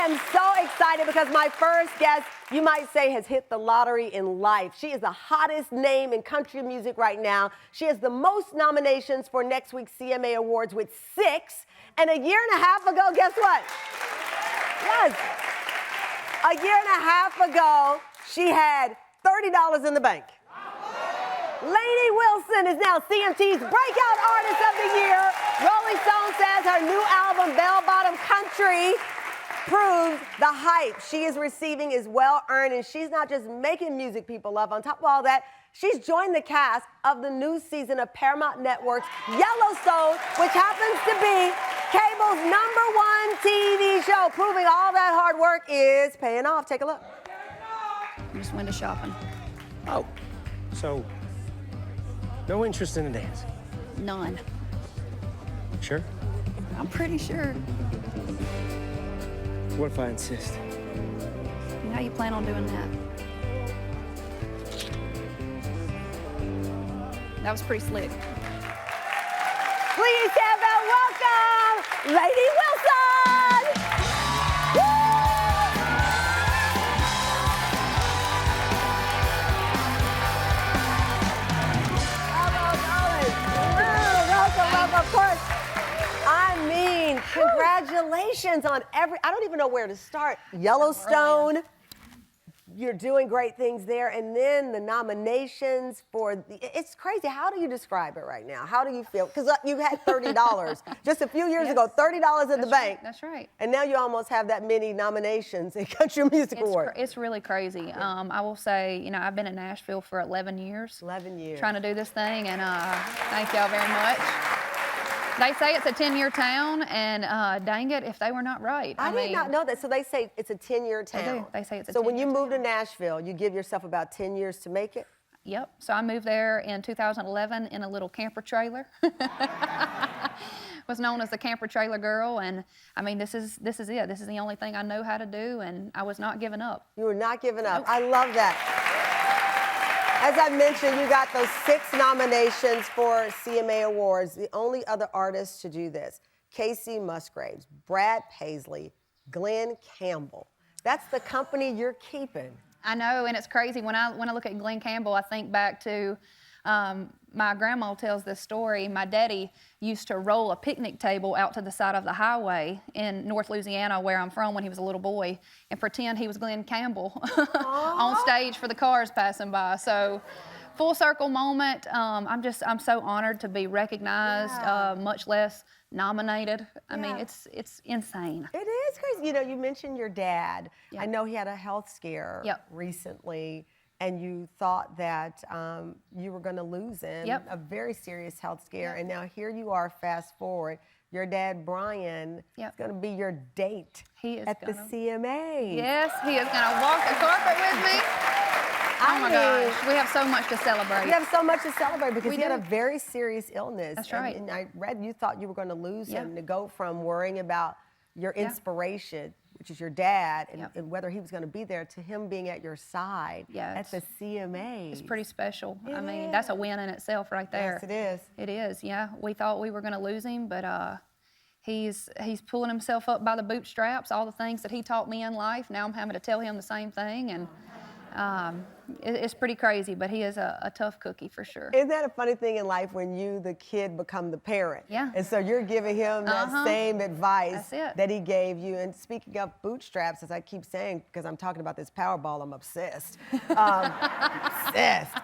am so excited because my first guest, you might say, has hit the lottery in life. She is the hottest name in country music right now. She has the most nominations for next week's CMA Awards with 6. And a year and a half ago, guess what? Yes. A year and a half ago, she had $30 in the bank. Lainey Wilson is now CMT's Breakout Artist of the Year. Rolling Stone says her new album, Bell Bottom Country, proves the hype she is receiving is well-earned, and she's not just making music people love. On top of all that, she's joined the cast of the new season of Paramount Network's Yellowstone, which happens to be cable's #1 TV show, proving all that hard work is paying off. Take a look. I'm just window shopping. Oh, so no interest in the dance? None. Sure? I'm pretty sure. What if I insist? How you plan on doing that? That was pretty slick. Please have a welcome, Lainey Wilson! Welcome, of course. I mean, congratulations on I don't even know where to start. Yellowstone, you're doing great things there. And then the nominations it's crazy. How do you describe it right now? How do you feel? Because you had $30 just a few years ago, $30 in the bank. That's right. And now you almost have that many nominations in Country Music Awards. It's really crazy. I will say, I've been in Nashville for 11 years. 11 years. Trying to do this thing, and thank y'all very much. They say it's a 10-year town, and dang it, if they were not right. I did not know that. So they say it's a 10-year town. They do. They say it's a 10-year So when you town. move to Nashville, you give yourself about 10 years to make it? Yep. So I moved there in 2011 in a little camper trailer. Was known as the camper trailer girl, and I mean, this is it. This is the only thing I know how to do, and I was not giving up. You were not giving up. Nope. I love that. As I mentioned, you got those 6 nominations for CMA Awards. The only other artists to do this: Casey Musgraves, Brad Paisley, Glenn Campbell. That's the company you're keeping. I know, and it's crazy. When I look at Glenn Campbell, I think back to my grandma tells this story. My daddy used to roll a picnic table out to the side of the highway in North Louisiana, where I'm from, when he was a little boy, and pretend he was Glenn Campbell on stage for the cars passing by. So, full circle moment. I'm so honored to be recognized, much less nominated. I mean, it's insane. It is crazy. You mentioned your dad. Yep. I know he had a health scare recently, and you thought that you were going to lose him. Yep. A very serious health scare. And now here you are, fast forward. Your dad, Brian, is going to be your date at the CMA. Yes, he is going to walk the carpet with me. Oh my gosh, we have so much to celebrate. We have so much to celebrate because he had a very serious illness. That's right. And I read you thought you were going to lose him, to go from worrying about your inspiration, which is your dad, and whether he was going to be there, to him being at your side at the CMA. It's pretty special. I mean, that's a win in itself right there. Yes, it is. It is, yeah. We thought we were going to lose him, but he's pulling himself up by the bootstraps, all the things that he taught me in life. Now I'm having to tell him the same thing, and it's pretty crazy, but he is a tough cookie for sure. Isn't that a funny thing in life when you, the kid, become the parent? Yeah. And so you're giving him that same advice That's it. that he gave you. And speaking of bootstraps, as I keep saying, because I'm talking about this Powerball, I'm obsessed. Obsessed.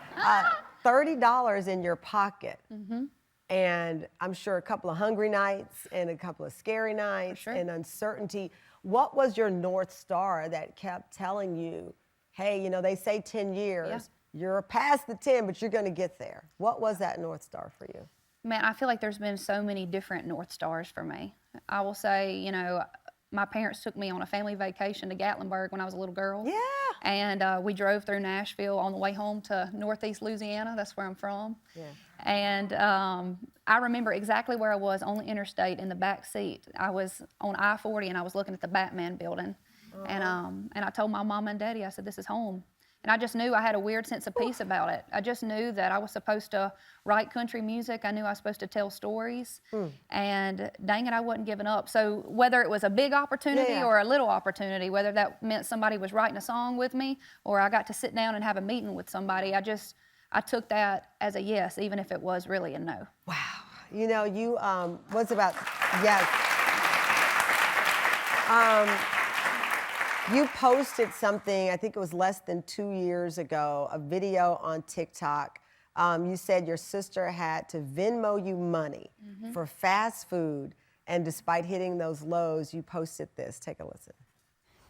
$30 in your pocket. Mm-hmm. And I'm sure a couple of hungry nights and a couple of scary nights and uncertainty. What was your North Star that kept telling you, hey, they say 10 years, you're past the 10, but you're going to get there? What was that North Star for you? Man, I feel like there's been so many different North Stars for me. I will say, my parents took me on a family vacation to Gatlinburg when I was a little girl. Yeah. And we drove through Nashville on the way home to Northeast Louisiana. That's where I'm from. Yeah. And I remember exactly where I was on the interstate in the back seat. I was on I-40 and I was looking at the Batman building. And I told my mom and daddy, I said, this is home. And I just knew I had a weird sense of peace about it. I just knew that I was supposed to write country music. I knew I was supposed to tell stories. And dang it, I wasn't giving up. So whether it was a big opportunity or a little opportunity, whether that meant somebody was writing a song with me or I got to sit down and have a meeting with somebody, I took that as a yes, even if it was really a no. Wow. You know, you, what's about, yes. You posted something, I think it was less than 2 years ago, a video on TikTok. You said your sister had to Venmo you money for fast food, and despite hitting those lows, you posted this. Take a listen.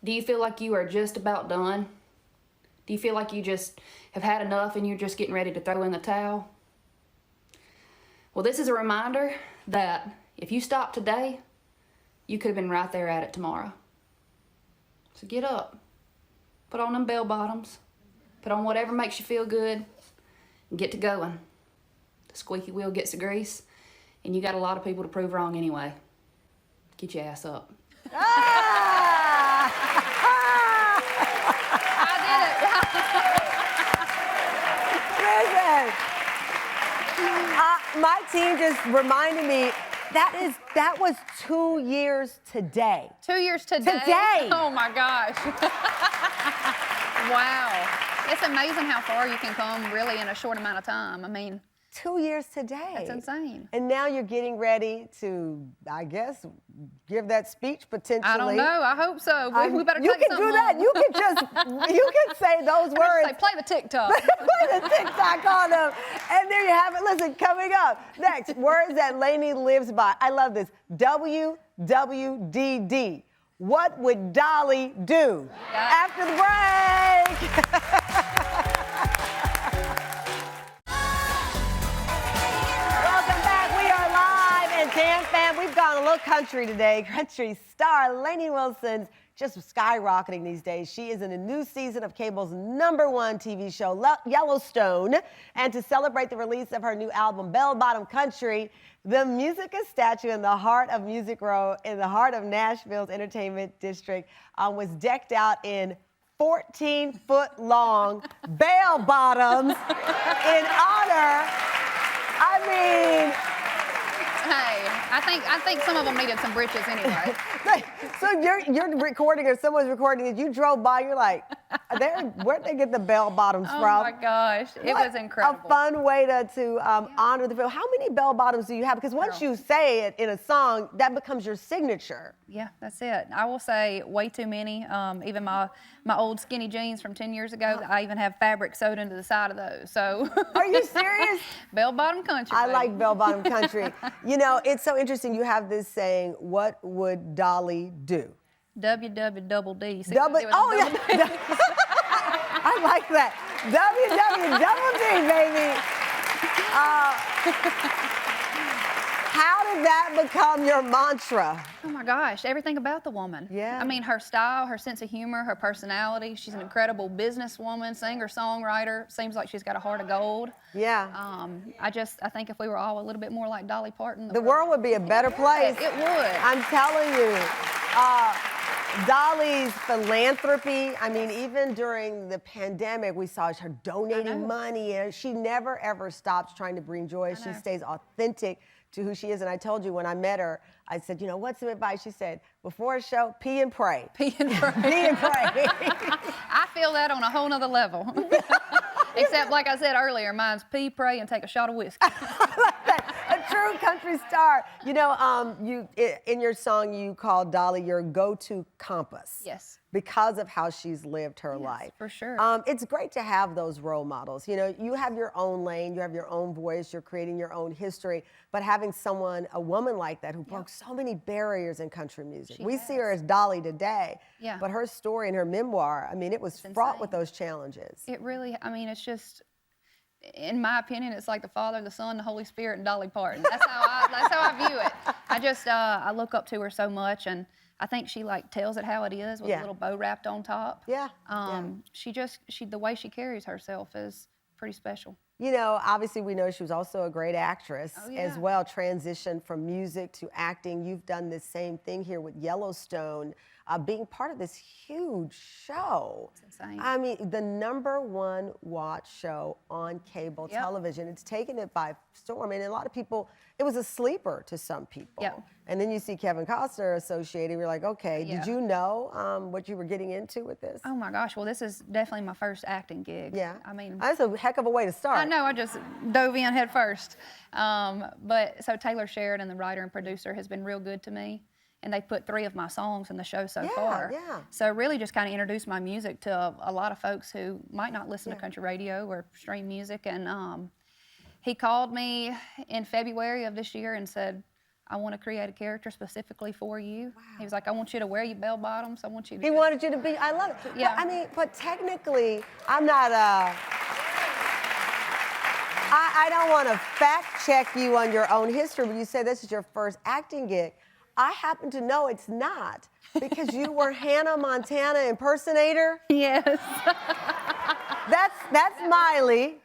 Do you feel like you are just about done? Do you feel like you just have had enough and you're just getting ready to throw in the towel? Well, this is a reminder that if you stop today, you could have been right there at it tomorrow. So get up, put on them bell bottoms, put on whatever makes you feel good, and get to going. The squeaky wheel gets the grease, and you got a lot of people to prove wrong anyway. Get your ass up. Listen, my team just reminded me that was 2 years today. 2 years today? Today! Oh my gosh. Wow. It's amazing how far you can come really in a short amount of time. I mean, 2 years today. that's insane. And now you're getting ready to, I guess, give that speech potentially. I don't know. I hope so. We better you take can do that. You can just, you can say those words. Say, play the TikTok. Play the TikTok on them. And there you have it. Listen, coming up next, words that Lainey lives by. I love this. WWDD. What would Dolly do? After the break. Fam, we've gone a little country today. Country star Lainey Wilson's just skyrocketing these days. She is in a new season of cable's #1 TV show, Yellowstone. And to celebrate the release of her new album, Bell Bottom Country, the Musica statue in the heart of Music Row, in the heart of Nashville's entertainment district, was decked out in 14-foot-long bell bottoms in honor, Hey, I think some of them needed some britches anyway. So you're recording or someone's recording it. You drove by, you're like, where'd they get the bell bottoms from? Oh my gosh, it was incredible. A fun way to honor the film. How many bell bottoms do you have? Because once you say it in a song, that becomes your signature. Yeah, that's it. I will say way too many. Even my old skinny jeans from 10 years ago, I even have fabric sewed into the side of those. So. Are you serious? Bell bottom country. I like bell bottom country. You know, it's so interesting. You have this saying, what would Dolly do? WWDD. Oh, yeah. I like that. WWDD, baby. How did that become your mantra? Oh my gosh, everything about the woman. Yeah. I mean, her style, her sense of humor, her personality. She's an incredible businesswoman, singer-songwriter. Seems like she's got a heart of gold. Yeah. I think if we were all a little bit more like Dolly Parton, the world would be a better place. It would. I'm telling you. Dolly's philanthropy, I mean, even during the pandemic, we saw her donating money, and she never, ever stops trying to bring joy. She stays authentic to who she is. And I told you when I met her, I said, you know, what's some advice? She said, before a show, pee and pray. Pee and pray. Pee and pray. I feel that on a whole nother level. Except, like I said earlier, mine's pee, pray, and take a shot of whiskey. I like that. A true country star. You know, in your song, you call Dolly your go-to compass. Yes. Because of how she's lived her life. For sure. It's great to have those role models. You know, you have your own lane, you have your own voice, you're creating your own history, but having a woman like that who broke so many barriers in country music. We see her as Dolly today, but her story and her memoir, I mean, it was fraught with those challenges. It really, I mean, it's just, in my opinion, it's like the Father, the Son, the Holy Spirit, and Dolly Parton. That's how I view it. I look up to her so much, and I think she tells it how it is with a little bow wrapped on top. Yeah. The way she carries herself is pretty special. You know, obviously we know she was also a great actress as well, transitioned from music to acting. You've done the same thing here with Yellowstone. being part of this huge show. It's insane. I mean, the #1 watch show on cable television. It's taken it by storm. And a lot of people, it was a sleeper to some people. Yep. And then you see Kevin Costner associated. You're like, okay, did you know what you were getting into with this? Oh my gosh, well, this is definitely my first acting gig. Yeah. I mean, that's a heck of a way to start. I know, I just dove in head first. But so Taylor Sheridan, the writer and producer, has been real good to me. And they put 3 of my songs in the show so far. Yeah. So really just kind of introduced my music to a lot of folks who might not listen to country radio or stream music. And he called me in February of this year and said, I want to create a character specifically for you. Wow. He was like, I want you to wear your bell bottoms. I want you to. He wanted you to be, I love it. Yeah. But, I mean, but technically, I'm not I don't want to fact check you on your own history, but you say this is your first acting gig. I happen to know it's not, because you were Hannah Montana impersonator. Yes. That's Miley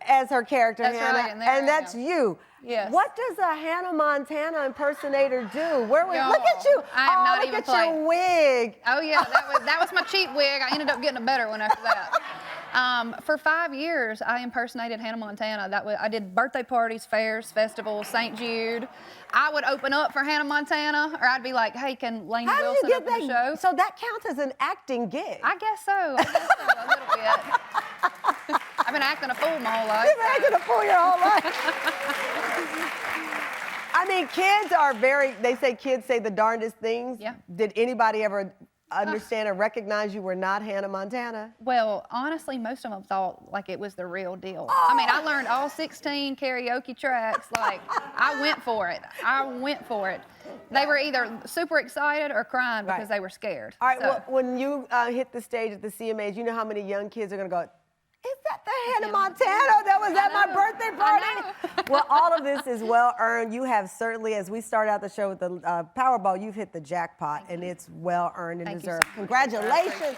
as her character, That's Hannah, right, and that's you. Yes. What does a Hannah Montana impersonator do? Where we, Yo, look at you. I am not look even at playing. your wig. Oh yeah, that was my cheap wig. I ended up getting a better one after that. For 5 years, I impersonated Hannah Montana. I did birthday parties, fairs, festivals, St. Jude. I would open up for Hannah Montana, or I'd be like, "Hey, can Lainey How do Wilson you get open the show?" So that counts as an acting gig. I guess so. A little bit. I've been acting a fool my whole life. You've been acting a fool your whole life. I mean, they say kids say the darndest things. Yeah. Did anybody ever understand or recognize you were not Hannah Montana? Well, honestly, most of them thought like it was the real deal. I mean, I learned all 16 karaoke tracks. Like, I went for it. They were either super excited or crying because they were scared. All right, So, well, when you hit the stage at the CMAs, you know how many young kids are going to go, is that the Hannah Montana that was at my birthday party? Well, all of this is well earned. You have certainly, as we start out the show with the Powerball, you've hit the jackpot, and it's well earned and Thank you so deserved. much. Congratulations.